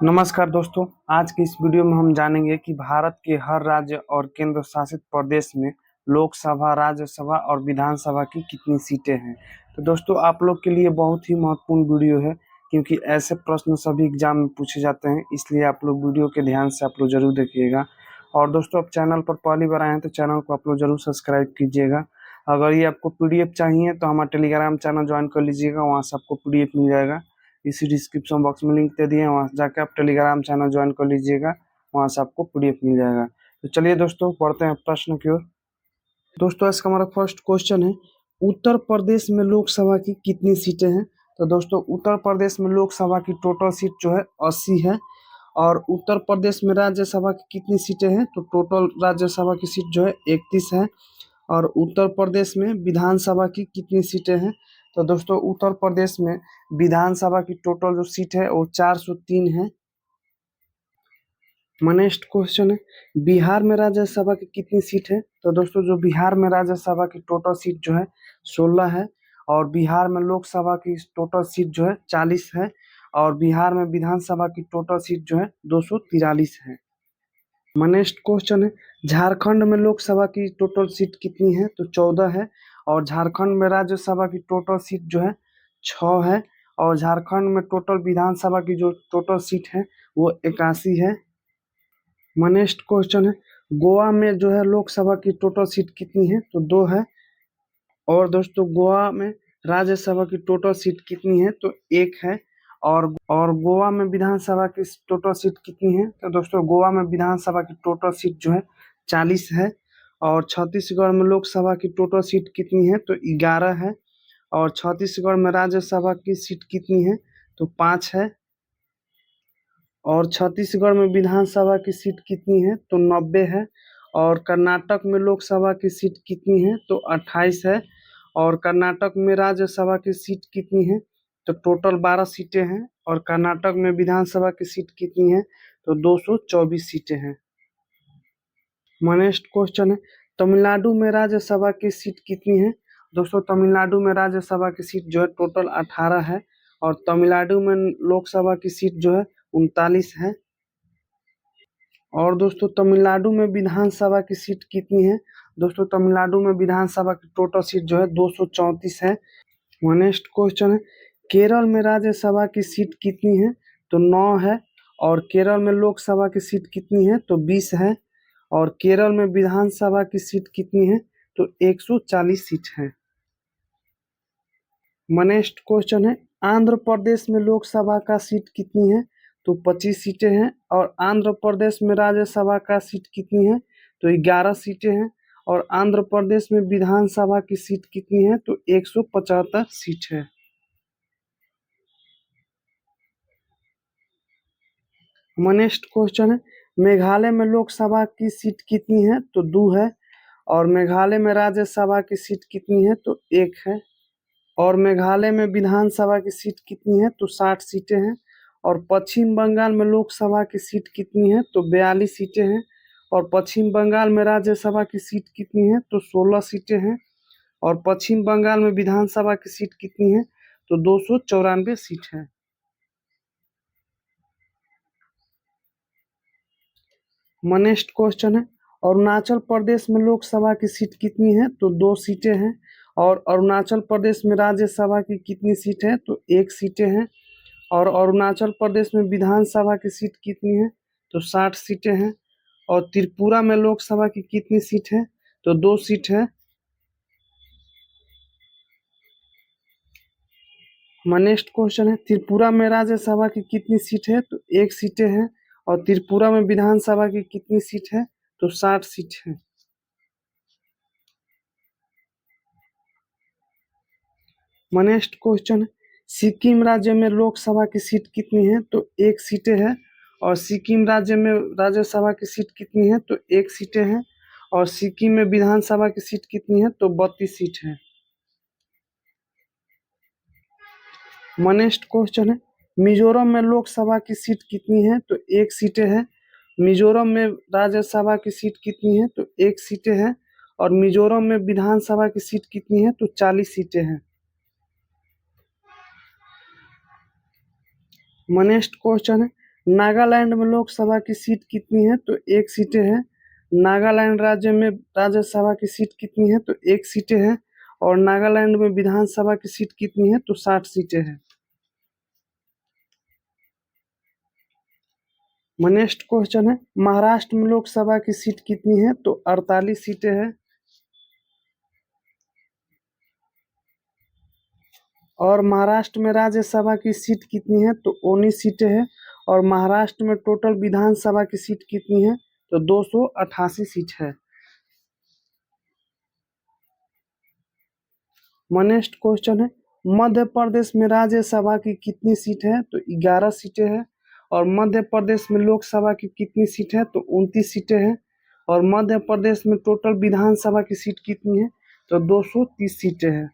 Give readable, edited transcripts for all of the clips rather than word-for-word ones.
नमस्कार दोस्तों। आज की इस वीडियो में हम जानेंगे कि भारत के हर राज्य और केंद्र शासित प्रदेश में लोकसभा, राज्यसभा और विधानसभा की कितनी सीटें हैं। तो दोस्तों, आप लोग के लिए बहुत ही महत्वपूर्ण वीडियो है, क्योंकि ऐसे प्रश्न सभी एग्जाम में पूछे जाते हैं। इसलिए आप लोग वीडियो के ध्यान से आप लोग जरूर देखिएगा। और दोस्तों, आप चैनल पर पहली बार आए हैं तो चैनल को आप लोग जरूर सब्सक्राइब कीजिएगा। अगर ये आपको पीडीएफ चाहिए तो हमारा टेलीग्राम चैनल ज्वाइन कर लीजिएगा, वहाँ से आपको पीडीएफ मिल जाएगा। इसी डिस्क्रिप्शन बॉक्स में लिंक दे दिए हैं, वहाँ से जाकर आप टेलीग्राम चैनल ज्वाइन कर लीजिएगा, वहाँ से आपको पीडीएफ मिल जाएगा। तो चलिए दोस्तों, पढ़ते हैं प्रश्न की ओर। दोस्तों, इसका हमारा फर्स्ट क्वेश्चन है, उत्तर प्रदेश में लोकसभा की कितनी सीटें हैं। तो दोस्तों, उत्तर प्रदेश में लोकसभा की टोटल सीट जो है 80 है। और उत्तर प्रदेश में राज्यसभा की कितनी सीटें हैं, तो टोटल राज्यसभा की सीट जो है 31 है। और उत्तर प्रदेश में विधानसभा की कितनी सीटें हैं। तो दोस्तों, उत्तर प्रदेश में विधानसभा की टोटल जो सीट है वो 403 है। नेक्स्ट क्वेश्चन है, बिहार में राज्यसभा की कितनी सीट है। तो दोस्तों, जो बिहार में राज्यसभा की टोटल सीट जो है 16 है। और बिहार में लोकसभा की टोटल सीट जो है 40 है। और बिहार में विधानसभा की टोटल सीट जो है 243 है। नेक्स्ट क्वेश्चन है, झारखंड में लोकसभा की टोटल सीट कितनी है। तो 14 है। और झारखंड में राज्यसभा की टोटल सीट जो है 6 है। और झारखंड में टोटल विधानसभा की जो टोटल सीट है वो 81 है। नेक्स्ट क्वेश्चन है, गोवा में जो है लोकसभा की टोटल सीट कितनी है। तो 2 है। और दोस्तों, गोवा में राज्यसभा की टोटल सीट कितनी है। तो 1 है। और गोवा में विधानसभा की टोटल सीट कितनी है। तो दोस्तों, गोवा में विधानसभा की टोटल सीट जो है 40 है। और छत्तीसगढ़ में लोकसभा की टोटल सीट कितनी है। तो 11 है। और छत्तीसगढ़ में राज्यसभा की सीट कितनी है। तो 5 है। और छत्तीसगढ़ में विधानसभा की सीट कितनी है। तो 90 है। और कर्नाटक में लोकसभा की सीट कितनी है। तो 28 है। और कर्नाटक में राज्यसभा की सीट कितनी है। तो टोटल 12 सीटें हैं। और कर्नाटक में विधानसभा की सीट कितनी है। तो 224 सीटें हैं। नेक्स्ट क्वेश्चन है, तमिलनाडु में राज्यसभा की सीट कितनी है। दोस्तों, तमिलनाडु में राज्यसभा की सीट जो है टोटल 18 है। और तमिलनाडु में लोकसभा की सीट जो है 39 है। और दोस्तों, तमिलनाडु में विधानसभा की सीट कितनी है। दोस्तों, तमिलनाडु में विधानसभा की टोटल सीट जो है 234 है। नेक्स्ट क्वेश्चन है, केरल में राज्यसभा की सीट कितनी है। तो 9 है। और केरल में लोकसभा की सीट कितनी है। तो 20 है। और केरल में विधानसभा की सीट कितनी है। तो 140 सीट है। नेक्स्ट क्वेश्चन है, आंध्र प्रदेश में लोकसभा का सीट कितनी है। तो 25 सीटें हैं। और आंध्र प्रदेश में राज्यसभा का सीट कितनी है। तो 11 सीटें हैं। और आंध्र प्रदेश में विधानसभा की सीट कितनी है। तो 175 सीट है। नेक्स्ट क्वेश्चन है, मेघालय में लोकसभा की सीट कितनी है। तो 2 है। और मेघालय में राज्यसभा की सीट कितनी है। तो 1 है। और मेघालय में विधानसभा की सीट कितनी है। तो 60 सीटें हैं। और पश्चिम बंगाल में लोकसभा की सीट कितनी है। तो 42 सीटें हैं। और पश्चिम बंगाल में राज्यसभा की सीट कितनी है। तो 16 सीटें हैं। और पश्चिम बंगाल में विधानसभा की सीट कितनी है। तो 294 सीट है। नेक्स्ट क्वेश्चन है, अरुणाचल प्रदेश में लोकसभा की सीट कितनी है। तो 2 सीटें हैं। और अरुणाचल प्रदेश में राज्यसभा की कितनी सीट है। तो 1 सीटें हैं। और अरुणाचल प्रदेश में विधानसभा की सीट कितनी है। तो 60 सीटें हैं। और त्रिपुरा में लोकसभा की कितनी सीट है। तो 2 सीट है। नेक्स्ट क्वेश्चन है, त्रिपुरा में राज्यसभा की कितनी सीट है। तो 1 सीटें हैं। और त्रिपुरा में विधानसभा की कितनी सीट है। तो 60 सीट है। नेक्स्ट क्वेश्चन है, सिक्किम राज्य में लोकसभा की सीट कितनी है। तो 1 सीटें है। और सिक्किम राज्य में राज्यसभा की सीट कितनी है। तो 1 सीटें हैं। और सिक्किम में विधानसभा की सीट कितनी है। तो 32 सीट है। नेक्स्ट क्वेश्चन है, मिजोरम में लोकसभा की सीट कितनी है। तो 1 सीटें है। मिजोरम में राज्यसभा की सीट कितनी है। तो 1 सीटें है। और मिजोरम में विधानसभा की सीट कितनी है। तो 40 सीटें हैं। नेक्स्ट क्वेश्चन है, नागालैंड में लोकसभा की सीट कितनी है? तो 1 सीटें हैं। नागालैंड राज्य में राज्यसभा की सीट कितनी है? तो 1 सीटें हैं। और नागालैंड में विधानसभा की सीट कितनी है? तो 60 सीटें हैं। नेक्स्ट क्वेश्चन है, महाराष्ट्र में लोकसभा की सीट कितनी है? तो 48 सीटें हैं। और महाराष्ट्र में राज्यसभा की सीट कितनी है? तो 19 सीटें हैं। और महाराष्ट्र में टोटल विधानसभा की सीट कितनी है? तो 288 सीट है। नेक्स्ट क्वेश्चन है, मध्य प्रदेश में राज्यसभा की कितनी सीट है? तो 11 सीटें हैं। और मध्य प्रदेश में लोकसभा की कितनी सीट है? तो 29 सीटें हैं। और मध्य प्रदेश में टोटल विधानसभा की सीट कितनी है? तो 230 सीटें हैं।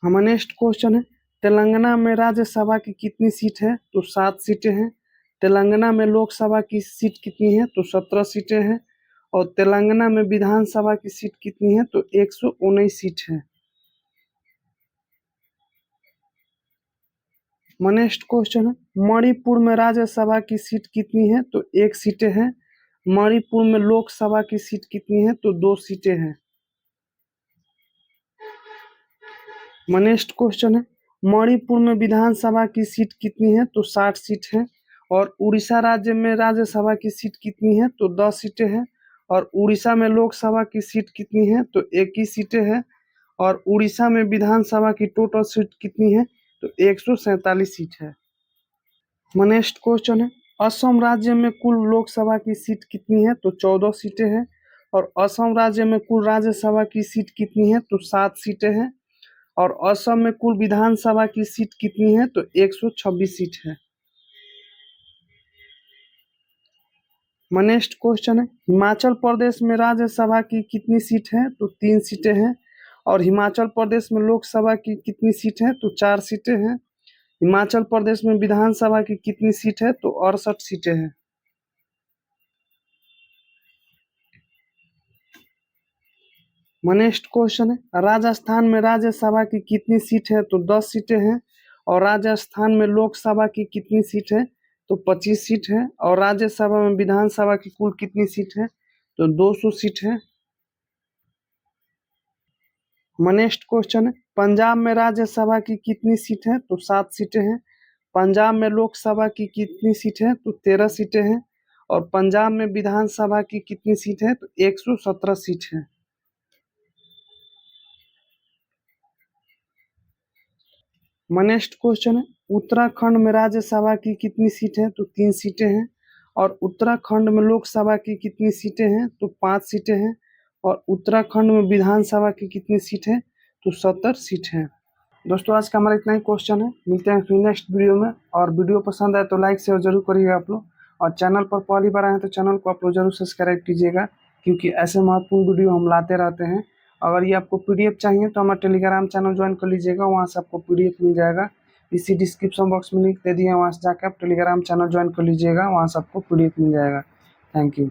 हमारा नेक्स्ट क्वेश्चन है, तेलंगाना में राज्यसभा की कितनी सीट है? तो 7 सीटें हैं। तेलंगाना में लोकसभा की सीट कितनी है? तो 17 सीटें हैं। और तेलंगाना में विधानसभा की सीट कितनी है? तो 119 सीट है। नेक्स्ट क्वेश्चन है, मणिपुर में राज्यसभा की सीट कितनी है? तो 1 सीटें हैं। मणिपुर में लोकसभा की सीट कितनी है? तो 2 सीटें हैं। नेक्स्ट क्वेश्चन है, मणिपुर में विधानसभा की सीट कितनी है? तो 60 सीट है। और उड़ीसा राज्य में राज्यसभा की सीट कितनी है? तो 10 सीटें हैं। और उड़ीसा में लोकसभा की सीट कितनी है? तो 21 सीटें हैं। और उड़ीसा में विधानसभा की टोटल सीट कितनी है? तो 147 सीट है। नेक्स्ट क्वेश्चन है, असम राज्य में कुल लोकसभा की सीट कितनी है? तो 14 सीटें हैं। और असम राज्य में कुल राज्यसभा की सीट कितनी है? तो 7 सीटें हैं। और असम में कुल विधानसभा की सीट कितनी है? तो 126 सीट है। नेक्स्ट क्वेश्चन है, हिमाचल प्रदेश में राज्यसभा की कितनी सीट है? तो 3 सीटें हैं। और हिमाचल प्रदेश में लोकसभा की कितनी सीट है? तो 4 सीटें हैं। हिमाचल प्रदेश में विधानसभा की कितनी सीट है? तो 68 सीटें हैं। नेक्स्ट क्वेश्चन है, राजस्थान में राज्यसभा की कितनी सीट है? तो 10 सीटें हैं। और राजस्थान में लोकसभा की कितनी सीट है? तो 25 सीट है। और राज्यसभा में विधानसभा की कुल कितनी सीट है? तो 200 सीट है। नेक्स्ट क्वेश्चन है, पंजाब में राज्यसभा की कितनी सीट है? तो 7 सीटें हैं। पंजाब में लोकसभा की कितनी सीट है? तो 13 सीटें हैं। और पंजाब में विधानसभा की कितनी सीट है? तो 117 सीट है। नेक्स्ट क्वेश्चन है, उत्तराखंड में राज्यसभा की कितनी सीट है? तो 3 सीटें हैं। और उत्तराखंड में लोकसभा की कितनी सीटें हैं? तो 5 सीटें हैं। और उत्तराखंड में विधानसभा की कितनी सीट है? तो 70 सीट है। दोस्तों आज का हमारा इतना ही क्वेश्चन है, मिलते हैं फिर नेक्स्ट वीडियो में। और वीडियो पसंद आए तो लाइक शेयर जरूर करिएगा आप लोग। और चैनल पर पहली बार आए हैं तो चैनल को आप लोग जरूर सब्सक्राइब कीजिएगा, क्योंकि ऐसे महत्वपूर्ण वीडियो हम लाते रहते हैं। अगर ये आपको पीडीएफ चाहिए तो हमारा टेलीग्राम चैनल ज्वाइन कर लीजिएगा, वहाँ से आपको पीडीएफ मिल जाएगा। इसी डिस्क्रिप्शन बॉक्स में लिंक दे दिए, वहाँ से जाकर आप टेलीग्राम चैनल ज्वाइन कर लीजिएगा, वहाँ से आपको पीडीएफ मिल जाएगा। Thank you.